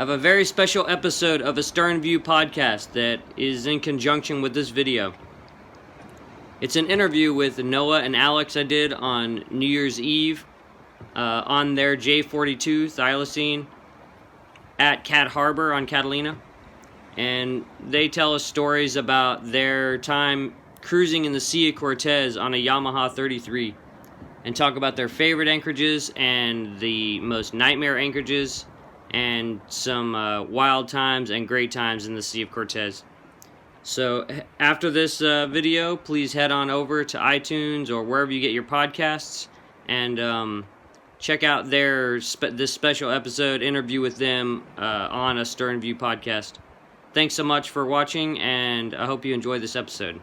have a very special episode of a Stern View podcast that is in conjunction with this video. It's an interview with Noah and Alex I did on New Year's Eve on their J42 Thylacine at Cat Harbor on Catalina. And they tell us stories about their time cruising in the Sea of Cortez on a Yamaha 33 and talk about their favorite anchorages and the most nightmare anchorages and some wild times and great times in the Sea of Cortez. So after this video, please head on over to iTunes or wherever you get your podcasts and check out this special episode interview with them on a Stern View podcast. Thanks so much for watching, and I hope you enjoy this episode.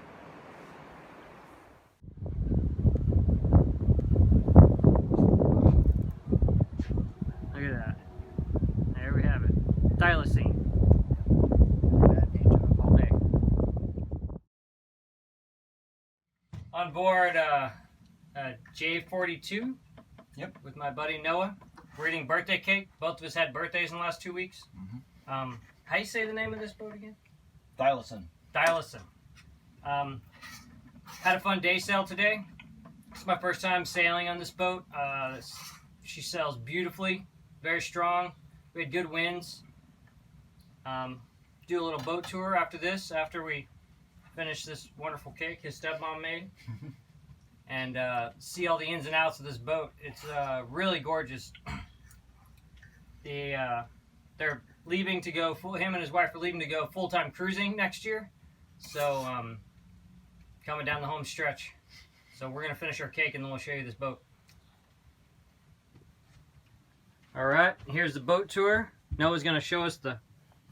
Look at that. There we have it. Thylacine. All day. On board J42. Yep. With my buddy Noah. We're eating birthday cake. Both of us had birthdays in the last 2 weeks. Mm-hmm. How you say the name of this boat again? Thylacine. Thylacine. Had a fun day sail today. It's my first time sailing on this boat. She sails beautifully, very strong. We had good winds. Do a little boat tour after this, after we finish this wonderful cake his stepmom made. And see all the ins and outs of this boat. It's really gorgeous. They're leaving to go him and his wife are leaving to go full-time cruising next year. So coming down the home stretch. So we're gonna finish our cake and then we'll show you this boat. All right, here's the boat tour. Noah's gonna show us the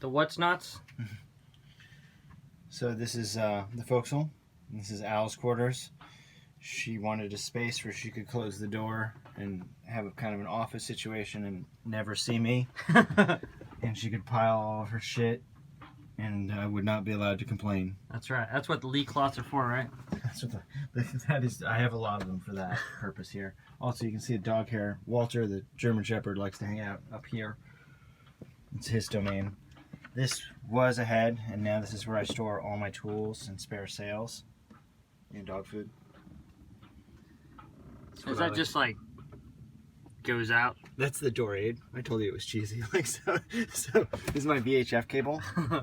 what's nots. So this is the forecastle. This is Al's quarters. She wanted a space where she could close the door and have a kind of an office situation and never see me. And she could pile all of her shit, and I would not be allowed to complain. That's right. That's what the lee cloths are for, right? That's what that is. I have a lot of them for that purpose here. Also, you can see the dog hair. Walter, the German Shepherd, likes to hang out up here. It's his domain. This was a head, and now this is where I store all my tools and spare sails and dog food. Is that just like goes out? That's the door aid. I told you it was cheesy. So this is my VHF cable.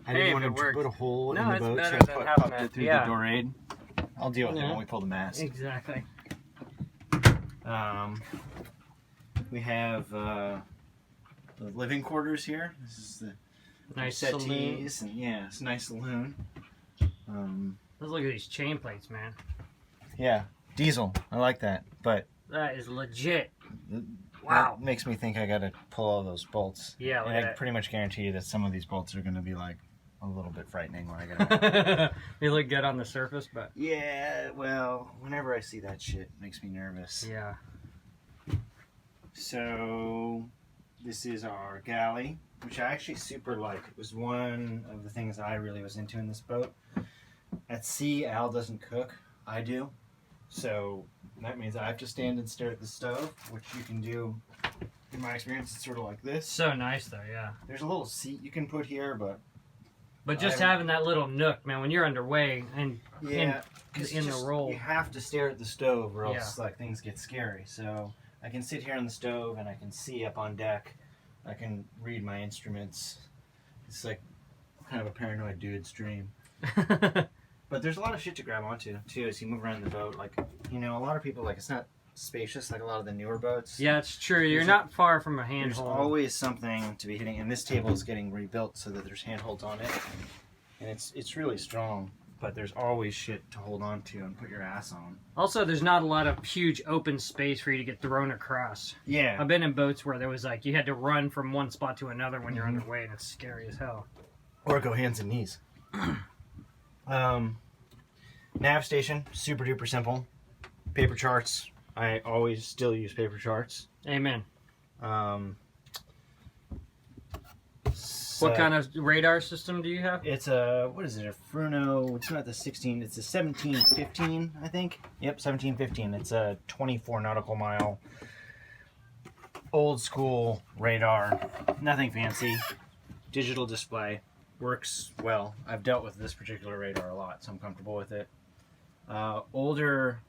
I didn't want to put a hole in the boat, so I popped it through the door aid. I'll deal with it when we pull the mast. Exactly. We have the living quarters here. This is the nice settees, and yeah, it's a nice saloon. Let's look at these chain plates, man. Yeah, diesel. I like that, but that is legit. Wow, that makes me think I gotta pull all those bolts. Yeah, and I pretty much guarantee you that some of these bolts are gonna be like a little bit frightening when I get them. They look good on the surface, but yeah, well, whenever I see that shit, it makes me nervous. Yeah. So this is our galley, which I actually super like. It was one of the things I really was into in this boat. At sea, Al doesn't cook. I do. So that means I have to stand and stare at the stove, which you can do, in my experience, it's sort of like this. So nice though, yeah. There's a little seat you can put here, but just having that little nook, man, when you're underway and in the roll. You have to stare at the stove or else like things get scary. So I can sit here on the stove and I can see up on deck. I can read my instruments. It's like kind of a paranoid dude's dream. But there's a lot of shit to grab onto, too, as you move around the boat. Like, you know, a lot of people, like, it's not spacious like a lot of the newer boats. Yeah, it's true. You're not far from a handhold. There's always something to be hitting, and this table is getting rebuilt so that there's handholds on it. And it's really strong, but there's always shit to hold on to and put your ass on. Also, there's not a lot of huge open space for you to get thrown across. Yeah. I've been in boats where there was, like, you had to run from one spot to another when you're underway, and it's scary as hell. Or go hands and knees. Nav station, super duper simple. Paper charts. I always still use paper charts. Amen. So what kind of radar system do you have? It's a, what is it, a Fruno, it's not the 16, it's a 1715, I think. Yep, 1715. It's a 24 nautical mile, old school radar, nothing fancy. digital display. Works well. I've dealt with this particular radar a lot, so I'm comfortable with it. Older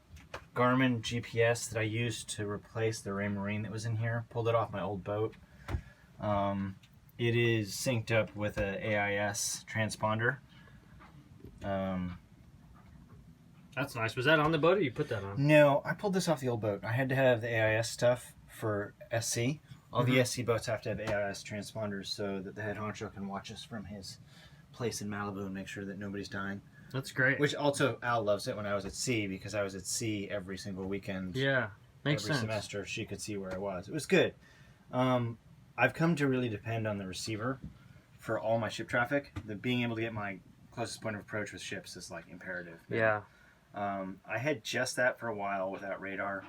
Garmin GPS that I used to replace the Raymarine that was in here. Pulled it off my old boat. It is synced up with an AIS transponder. That's nice. Was that on the boat or you put that on? No, I pulled this off the old boat. I had to have the AIS stuff for SC. All the SC boats have to have AIS transponders so that the head honcho can watch us from his place in Malibu and make sure that nobody's dying. That's great. Which also, Al loves it when I was at sea, because I was at sea every single weekend. Yeah, makes every sense. semester, she could see where I was. It was good. I've come to really depend on the receiver for all my ship traffic. Being able to get my closest point of approach with ships is like imperative. Yeah. I had just that for a while without radar,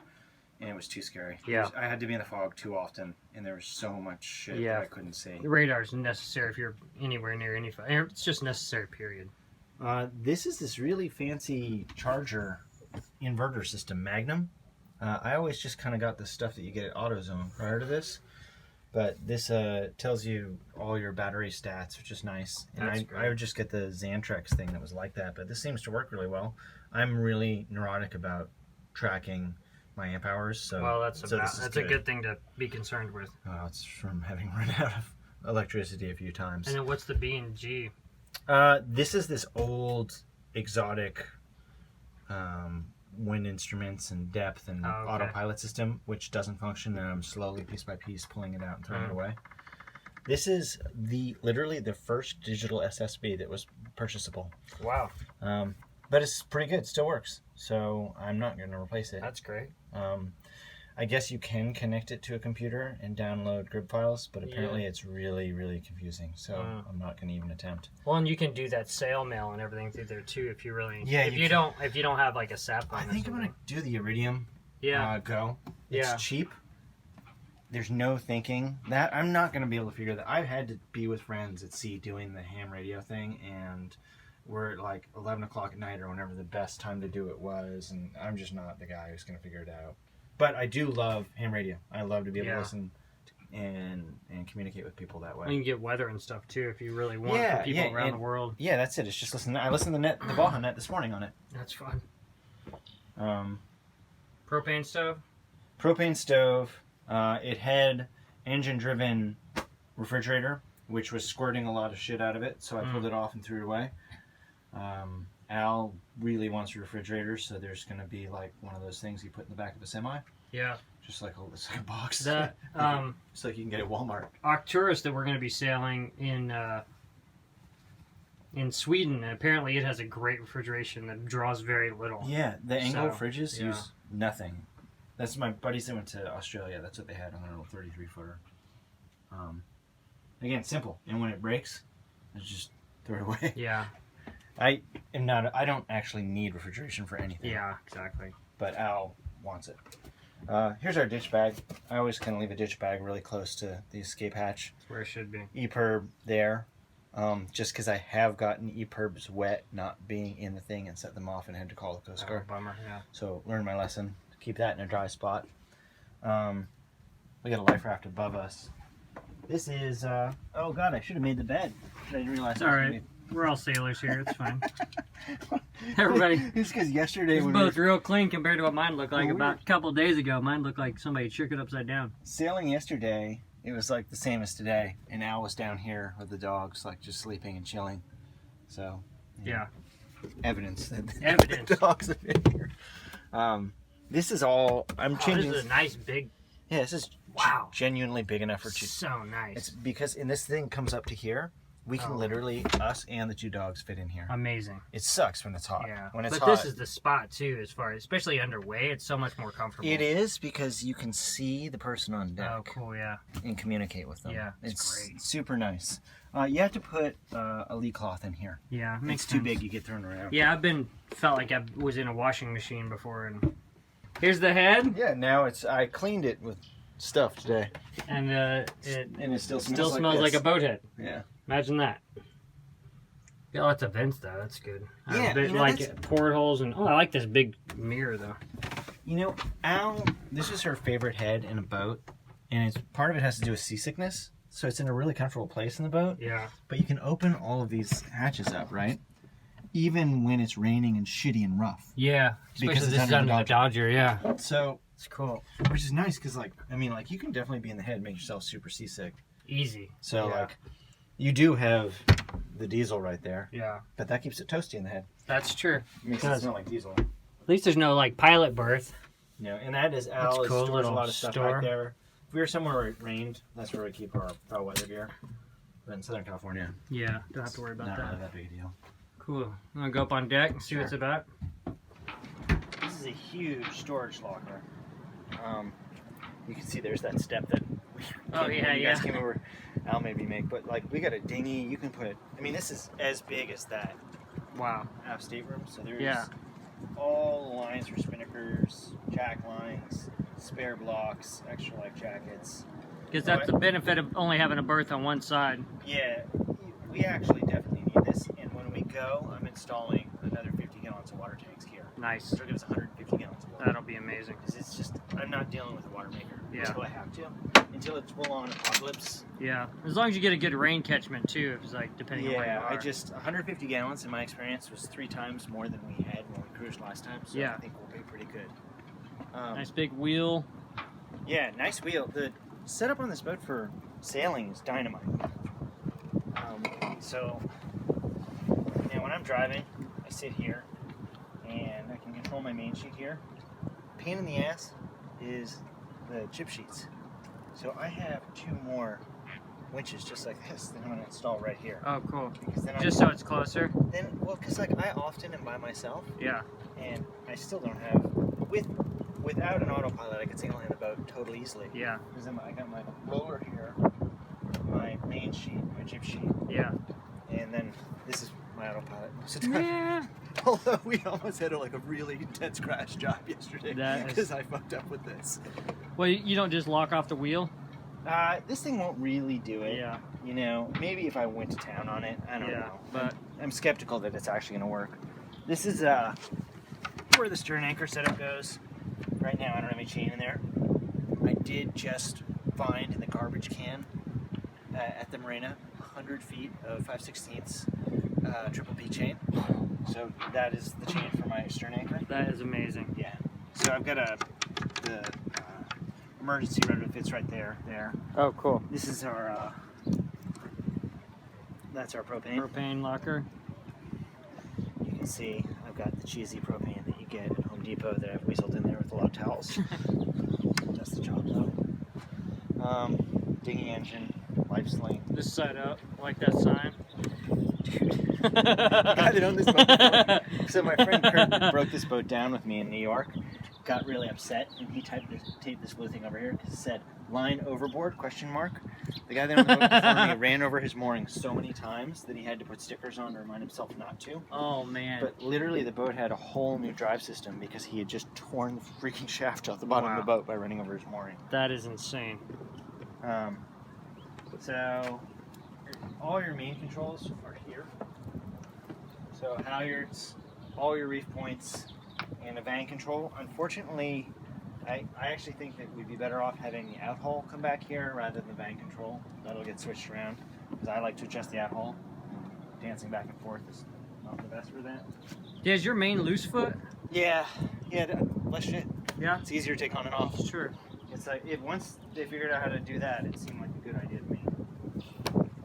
and it was too scary. Yeah. I had to be in the fog too often, and there was so much shit that I couldn't see. Radar is necessary if you're anywhere near any fire. It's just necessary, period. This is this really fancy charger inverter system, Magnum. I always just kind of got the stuff that you get at AutoZone prior to this. But this tells you all your battery stats, which is nice. And I would just get the Xantrex thing that was like that, but this seems to work really well. I'm really neurotic about tracking my amp hours. So, well, that's a good thing to be concerned with. It's from having run out of electricity a few times. And then what's the B&G? This is this old exotic wind instruments and depth and autopilot system, which doesn't function, and I'm slowly, piece by piece, pulling it out and throwing it away. This is literally the first digital SSB that was purchasable. Wow. But it's pretty good. It still works. So I'm not going to replace it. That's great. I guess you can connect it to a computer and download grid files, but apparently it's really, really confusing. So I'm not going to even attempt. Well, and you can do that sail mail and everything through there too if you really. Yeah. If you don't have like a sap line. I think I'm going to do the Iridium. Go. It's cheap. There's no thinking that I'm not going to be able to figure that. I've had to be with friends at sea doing the ham radio thing, and we're at like 11 o'clock at night or whenever the best time to do it was, and I'm just not the guy who's going to figure it out. But I do love ham radio. I love to be able to listen and communicate with people that way. You can get weather and stuff too if you really want for people around the world. Yeah, that's it. It's just listening. I listened to the Baja Net this morning on it. That's fun. Propane stove? Propane stove. It had engine-driven refrigerator, which was squirting a lot of shit out of it, so I pulled it off and threw it away. Al really wants a refrigerator, so there's going to be like one of those things you put in the back of a semi. Yeah. Just like it's like a box. That it's like you can get at Walmart. Arcturus that we're going to be sailing in Sweden, and apparently it has a great refrigeration that draws very little. Yeah, the Engel fridges use nothing. That's my buddies that went to Australia. That's what they had on their little 33-footer. Again, simple. And when it breaks, I just throw it away. Yeah. I don't actually need refrigeration for anything. Yeah, exactly. But Al wants it. Here's our ditch bag. I always kind of leave a ditch bag really close to the escape hatch. That's where it should be. EPIRB there. Just because I have gotten EPIRBs wet not being in the thing and set them off and had to call the Coast Guard. Bummer, yeah. So learned my lesson. Keep that in a dry spot. We got a life raft above us. This is, oh god, I should have made the bed. I didn't realize. It's alright. We're all sailors here. It's fine. Everybody. It's because yesterday it's both real clean compared to what mine looked like about a couple of days ago. Mine looked like somebody shook it upside down. Sailing yesterday, it was like the same as today. And Al was down here with the dogs, like just sleeping and chilling. So, yeah. Evidence that the dogs have been here. This is all, I'm changing. This is a nice big. Yeah, this is genuinely big enough for two. So nice. It's because, and this thing comes up to here. We can literally, us and the two dogs, fit in here. Amazing. It sucks when it's hot. Yeah. When it's hot. But this is the spot, too, as far as, especially underway, it's so much more comfortable. It is, because you can see the person on deck. Oh, cool, yeah. And communicate with them. Yeah, it's great. Super nice. You have to put a lee cloth in here. Yeah, makes sense. Too big, you get thrown around. Yeah, felt like I was in a washing machine before, and here's the head. Yeah, now I cleaned it with stuff today. And it still smells like a boat head. Yeah. Imagine that. Got lots of vents though. That's good. Yeah, like portholes and I like this big mirror though. You know, Al, this is her favorite head in a boat, and part of it has to do with seasickness. so it's in a really comfortable place in the boat. Yeah. But you can open all of these hatches up, right? Even when it's raining and shitty and rough. Yeah, Because especially it's this is under under the the Dodger, yeah. So, It's cool. which is nice because, like, I mean, like, you can definitely be in the head and make yourself super seasick. Easy. So, Yeah. like, you do have the diesel right there, Yeah. but that keeps it toasty in the head. That's true. Makes it Does. smell like diesel. At least there's no, like, pilot berth. You know, and that is That's Al cool, stores a little lot of stuff store. right there. If we were somewhere where it rained, that's where we keep our foul weather gear. But in Southern California, Yeah, don't have to worry about not that. really that big a deal. Cool. I'm gonna go up on deck and see what it's about. This is a huge storage locker. You can see there's that step that you guys came over. Al made me make, but like we got a dinghy. You can put. I mean, this is as big as that Wow. aft stateroom. So there's Yeah. all the lines for spinnakers, jack lines, spare blocks, extra life jackets. Because that's the benefit of only having a berth on one side. Yeah, we actually definitely need this. And when we go, I'm installing another 50 gallons of water tanks here. Nice. So it'll give us 150 gallons of water. That'll be amazing. Because it's just, I'm not dealing with a water maker until I have to. Until it's full on apocalypse. Yeah. As long as you get a good rain catchment too, if it's like depending on where you Yeah, are. 150 gallons in my experience was 3 times more than we had when we cruised last time. So Yeah. I think we'll be pretty good. Nice big wheel. Yeah, nice wheel. The setup on this boat for sailing is dynamite. So, you know, when I'm driving, I sit here and I can control my main sheet here. Pain in the ass is the chip sheets. So I have 2 more winches just like this that I'm going to install right here. Oh, cool. Because then Just so it's closer. because like I often am by myself Yeah. and I still don't have, without an autopilot, I could single hand the boat totally easily. Yeah. Because then I got my roller here, my main sheet, my chip sheet, Yeah. and then this is my autopilot most of the time. Yeah. Although we almost had a really intense crash job yesterday That is- because I fucked up with this. Well, you don't just lock off the wheel. This thing won't really do it. Yeah. You know, maybe if I went to town on it, I don't Yeah, know. but- I'm skeptical that it's actually going to work. This is where the stern anchor setup goes. Right now, I don't have any chain in there. I did just find in the garbage can at the marina 100 feet of 5/16 triple P chain. So that is the chain for my stern anchor. That is amazing. Yeah. So I've got the emergency rudder that fits right there. Oh, cool. This is our that's our propane. Propane locker. You can see I've got the cheesy propane that you get at Home Depot that I've weaseled in there with a lot of towels. That's the job though. Dinghy engine, life sling. This side up, like that sign. The guy that owned this boat before. So my friend Kurt broke this boat down with me in New York. Got really upset and he taped this blue thing over here because it said "line overboard?" ? The guy that owned the boat before me ran over his mooring so many times that he had to put stickers on to remind himself not to. Oh man. But literally the boat had a whole new drive system because he had just torn the freaking shaft off the bottom of the boat by running over his mooring. That is insane. So all your main controls are here. So halyards, all your reef points, and a van control. Unfortunately, I actually think that we'd be better off having the out haul come back here rather than the van control. That'll get switched around because I like to adjust the out haul. Dancing back and forth is not the best for that. Yeah, is your main loose foot? Yeah, less shit. Yeah. It's easier to take on and off. It's true. It's like once they figured out how to do that, it seemed like a good idea to me.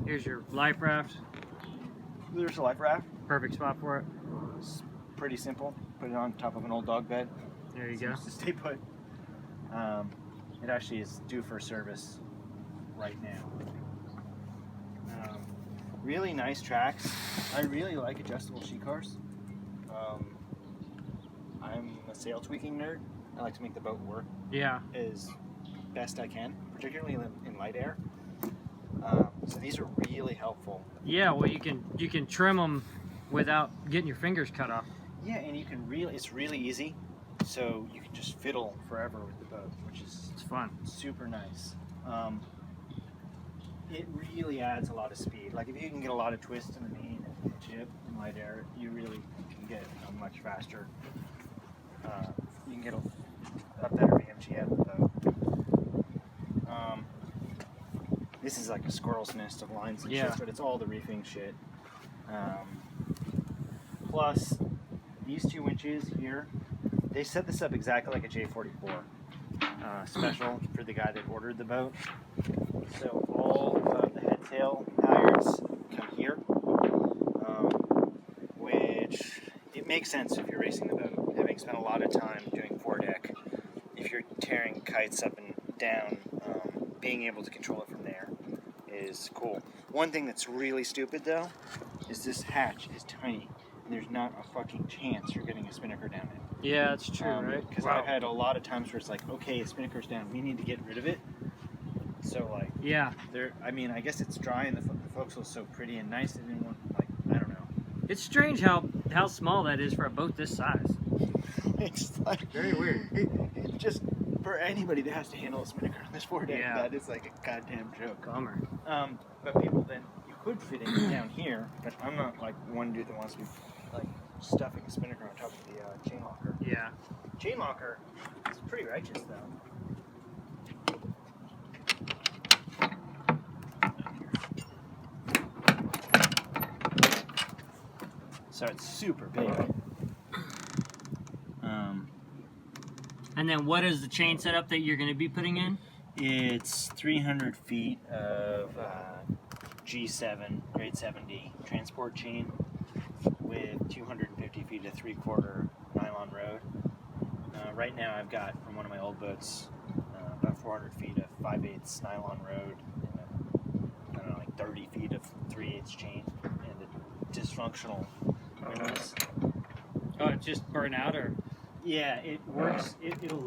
Here's your life raft. There's a life raft. Perfect spot for it. It's pretty simple. Put it on top of an old dog bed. There you go. Just stay put. It actually is due for service right now. Really nice tracks. I really like adjustable sheet cars. I'm a sail tweaking nerd. I like to make the boat work Yeah. as best I can, particularly in light air. So these are really helpful. Yeah. Well, you can trim them without getting your fingers cut off. Yeah, and you can it's really easy. So you can just fiddle forever with the boat, which is It's fun. super nice. It really adds a lot of speed. Like if you can get a lot of twist in the main and jib in light air, you really can get a much faster. You can get a better VMG out of the boat. This is like a squirrel's nest of lines and Yeah. shit, but it's all the reefing shit. Plus, these 2 winches here, they set this up exactly like a J44 special for the guy that ordered the boat. So all of the head tail halyards come here, which it makes sense if you're racing the boat. Having spent a lot of time doing foredeck, if you're tearing kites up and down, being able to control it from there is cool. One thing that's really stupid though is this hatch is tiny and there's not a fucking chance you're getting a spinnaker down it. Yeah, that's true, right? Because Wow. I've had a lot of times where it's like, okay, a spinnaker's down, we need to get rid of it. So like, Yeah. I mean, I guess it's dry and the forecastle is so pretty and nice. They didn't want, like, I don't know. It's strange how small that is for a boat this size. It's like Very weird. It just for anybody that has to handle a spinnaker on this foredeck, Yeah. that is like a goddamn joke. Bummer. But people then you could fit it down here, but I'm not like one dude that wants to be like stuffing a spinnaker on top of the chain locker. Yeah. Chain locker is pretty righteous though. So it's super big. And then what is the chain setup that you're going to be putting in? It's 300 feet of G7, grade 7D transport chain with 250 feet of 3/4 nylon road. Right now I've got from one of my old boats about 400 feet of 5/8 nylon road and I don't know, like 30 feet of 3/8 chain and a dysfunctional windlass. Oh, it just burn out or? Yeah, it works. It'll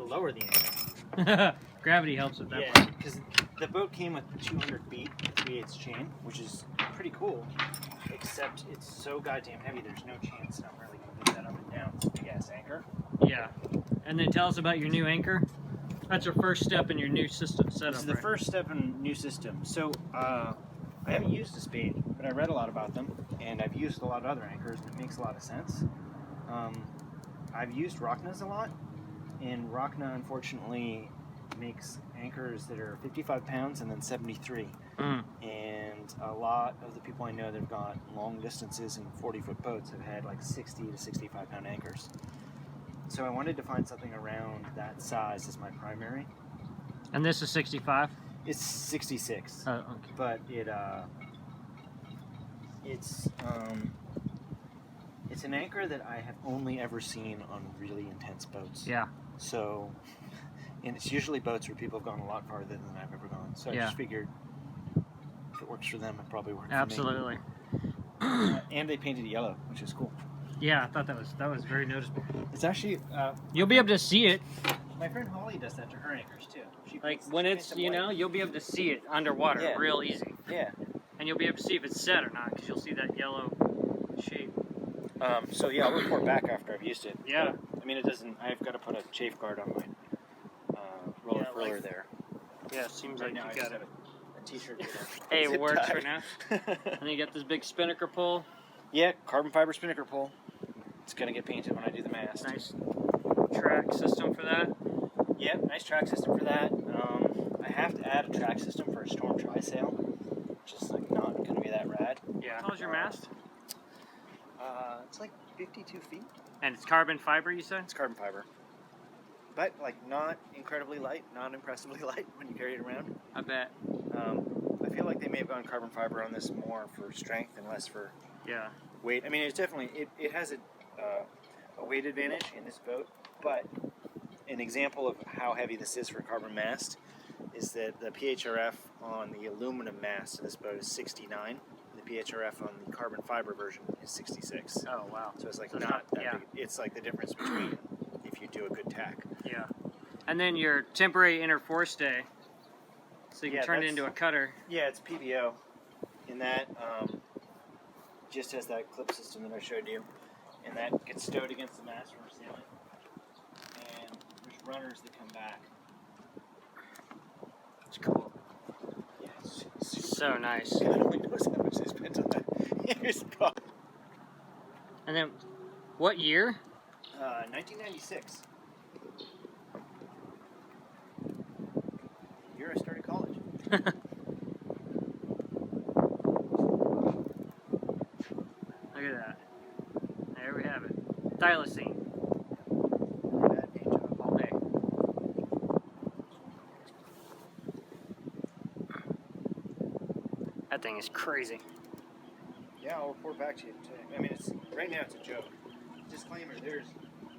lower the angle. Gravity helps with that Yeah, part. because the boat came with 200 feet, 3/8 chain, which is pretty cool. Except it's so goddamn heavy. There's no chance I'm really gonna get that up and down. It's a big ass anchor. Yeah. And then tell us about your new anchor. That's your first step in your new system setup. This is the right? first step in new system. So I haven't used a spade, but I read a lot about them, and I've used a lot of other anchors, and it makes a lot of sense. I've used Rockna's a lot, and Rockna unfortunately makes anchors that are 55 pounds and then 73. And a lot of the people I know that have gone long distances in 40-foot boats have had like 60 to 65 pound anchors. So I wanted to find something around that size as my primary. And this is 65? It's 66, Oh, okay. but it's an anchor that I have only ever seen on really intense boats. Yeah. So, and it's usually boats where people have gone a lot farther than I've ever gone. So I Yeah. just figured if it works for them, it probably works Absolutely. for me. And they painted it yellow, which is cool. Yeah, I thought that was very noticeable. It's actually You'll be able to see it. my friend Holly does that to her anchors too. She Like paints- when she it's, paints them you white. know, you'll be able to see it underwater Yeah. real easy. Yeah. And you'll be able to see if it's set or not because you'll see that yellow shape. So yeah, I'll report back after I've used it. Yeah. I mean, it doesn't. I've got to put a chafe guard on my roller Yeah, furler like- there. Yeah, it seems Right like now, I you just got have it. a t-shirt. with a Hey, it zip works tie. for now. And then you got this big spinnaker pull. Yeah, carbon fiber spinnaker pull. It's gonna get painted when I do the mast. Nice track system for that. Yep, nice track system for that. I have to add a track system for a storm trysail, which is like not gonna be that rad. Yeah. How's your mast? It's like 52 feet. And it's carbon fiber, you said? It's carbon fiber, but like not incredibly light, not impressively light when you carry it around. I bet. I feel like they may have gone carbon fiber on this more for strength and less for Yeah. weight. I mean, it's definitely it has a weight advantage in this boat, but an example of how heavy this is for a carbon mast is that the PHRF on the aluminum mast of this boat is 69. The PHRF on the carbon fiber version is 66. Oh, wow. So it's like So it's not not- that yeah. big. It's like the difference between if you do a good tack. Yeah. And then your temporary inner forestay, so you can Yeah, turn it that's- into a cutter. Yeah, it's PBO. In that, just has that clip system that I showed you, and that gets stowed against the mast when we're sailing. And there's runners that come back. It's cool. Yeah, it's So nice. God only knows how much they spent on that. Here's Bob. And then, what year? 1996. Year I started college. Look at that. There we have it. Thylacine. Bad paint job. All day. That thing is crazy. Yeah, I'll report back to you. I mean, right now it's a joke. Disclaimer: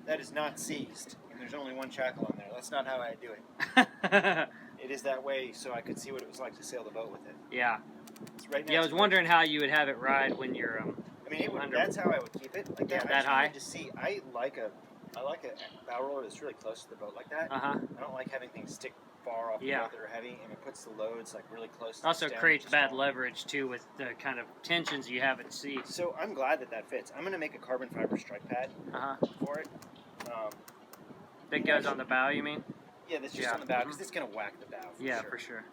that is not seized, and there's only one shackle on there. That's not how I do it. It is that way so I could see what it was like to sail the boat with it. Yeah. Right now Yeah, I was wondering how you would have it ride when you're I mean, that's how I would keep it. Like that. That high? To see, I like a bow roller that's really close to the boat like that. Uh-huh. I don't like having things stick far off the boat that are heavy, and it puts the loads like really close. To Also the stem creates bad leverage too with the kind of tensions you have at sea. So I'm glad that fits. I'm gonna make a carbon fiber strike pad for it. That goes on the bow, you mean? Yeah, that's just on the bow because it's gonna whack the bow. For sure.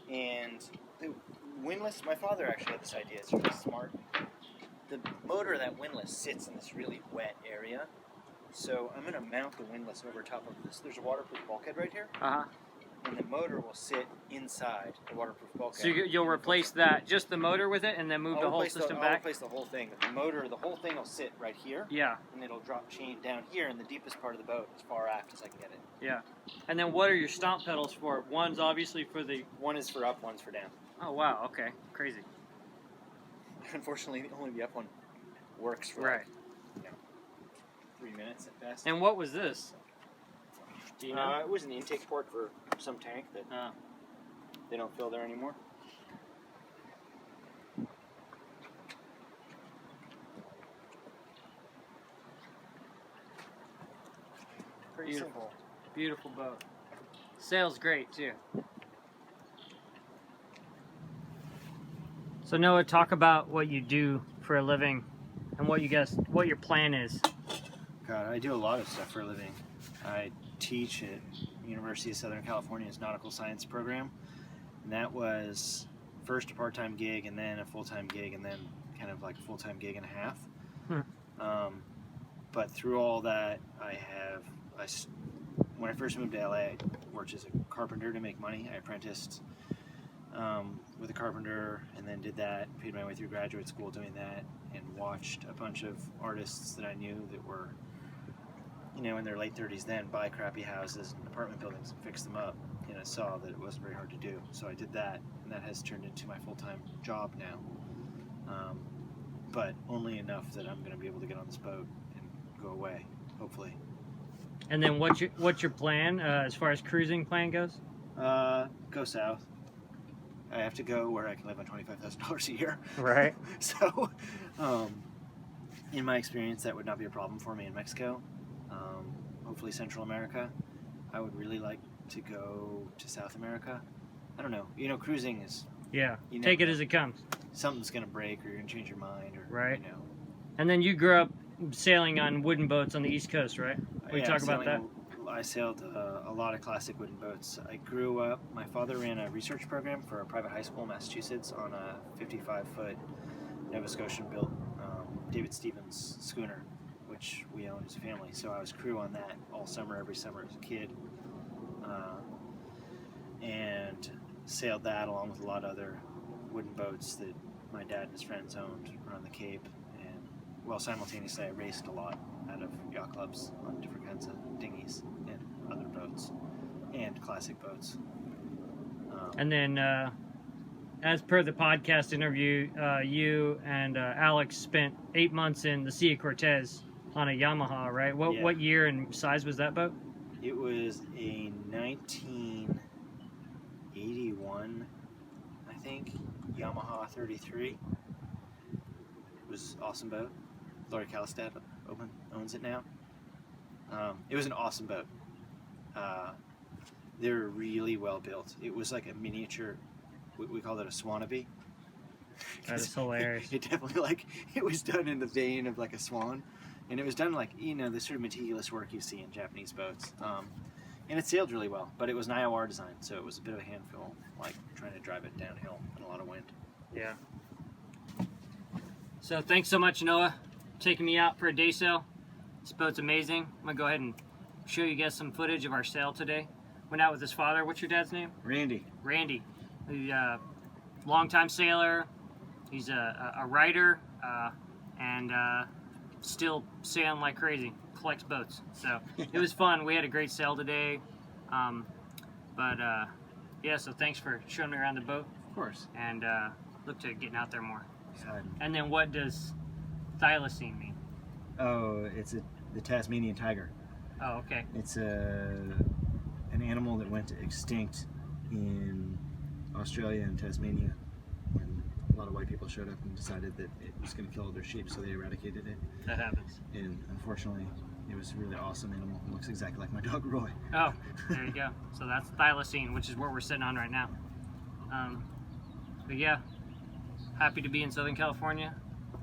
And the windlass, my father actually had this idea. It's really smart. The motor of that windlass sits in this really wet area. So I'm going to mount the windlass over top of this. There's a waterproof bulkhead right here. And the motor will sit inside the waterproof bulkhead. So you'll replace that, just the motor with it, and then move the whole system back? I'll replace the whole thing. The motor, the whole thing will sit right here. Yeah. And it'll drop chain down here in the deepest part of the boat, as far aft as I can get it. Yeah. And then what are your stomp pedals for? One's obviously for the... One is for up, one's for down. Oh, wow. Okay. Crazy. Unfortunately, only the up one works for right. 3 minutes at best. And what was this? Do you know? It was an intake port for some tank that they don't fill there anymore. Beautiful. Beautiful boat. Sails great too. So Noah, talk about what you do for a living and what your plan is. God, I do a lot of stuff for a living. I teach at University of Southern California's Nautical Science program, and that was first a part-time gig and then a full-time gig and then kind of like a full-time gig and a half. But through all that, when I first moved to LA, I worked as a carpenter to make money. I apprenticed with a carpenter and then did that, paid my way through graduate school doing that, and watched a bunch of artists that I knew that were, in their late 30s then, buy crappy houses and apartment buildings and fix them up. And I saw that it wasn't very hard to do. So I did that, and that has turned into my full-time job now. But only enough that I'm going to be able to get on this boat and go away, hopefully. And then what's your plan as far as cruising plan goes? Go south. I have to go where I can live on $25,000 a year. Right. So, in my experience, that would not be a problem for me in Mexico. Hopefully Central America. I would really like to go to South America. I don't know. Cruising is... Yeah, take it as it comes. Something's going to break or you're going to change your mind. Or, right. And then you grew up sailing on wooden boats on the East Coast, right? Will you talk about that? I sailed a lot of classic wooden boats. I grew up, my father ran a research program for a private high school in Massachusetts on a 55-foot Nova Scotian built David Stevens schooner, which we owned as a family. So I was crew on that all summer, every summer as a kid. And sailed that along with a lot of other wooden boats that my dad and his friends owned around the Cape. And simultaneously I raced a lot out of yacht clubs on different kinds of dinghies and other boats and classic boats. And then, as per the podcast interview, you and Alex spent 8 months in the Sea of Cortez on a Yamaha, right? What year and size was that boat? It was a 1981, I think, Yamaha 33. It was an awesome boat. Lori Kalistad owns it now. It was an awesome boat. They were really well built. It was like a miniature, we called it a Swannaby. That is hilarious. It definitely it was done in the vein of like a swan. And it was done like, the sort of meticulous work you see in Japanese boats. And it sailed really well, but it was an IOR design, so it was a bit of a handful, like trying to drive it downhill in a lot of wind. Yeah. So thanks so much, Noah, taking me out for a day sail. This boat's amazing. I'm going to go ahead and show you guys some footage of our sail today. Went out with his father. What's your dad's name? Randy. Randy. He's a longtime sailor. He's a writer. and still sailing like crazy, collects boats. So it was fun. We had a great sail today. Yeah, so thanks for showing me around the boat. Of course. And look to getting out there more. Exciting. And then what does thylacine mean? Oh, it's the Tasmanian tiger. Oh, okay. It's an animal that went extinct in Australia and Tasmania when a lot of white people showed up and decided that it was going to kill all their sheep, so they eradicated it. That happens. And unfortunately, it was a really awesome animal. It looks exactly like my dog Roy. Oh, there you go. So that's thylacine, which is what we're sitting on right now. But yeah, happy to be in Southern California.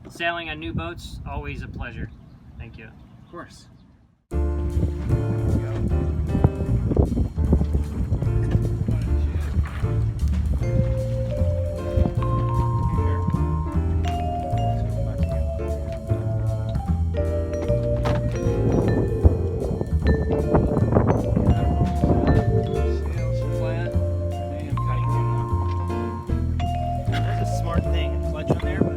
Sailing on new boats, always a pleasure. Thank you. Of course. That's a smart thing. Clutch on there, but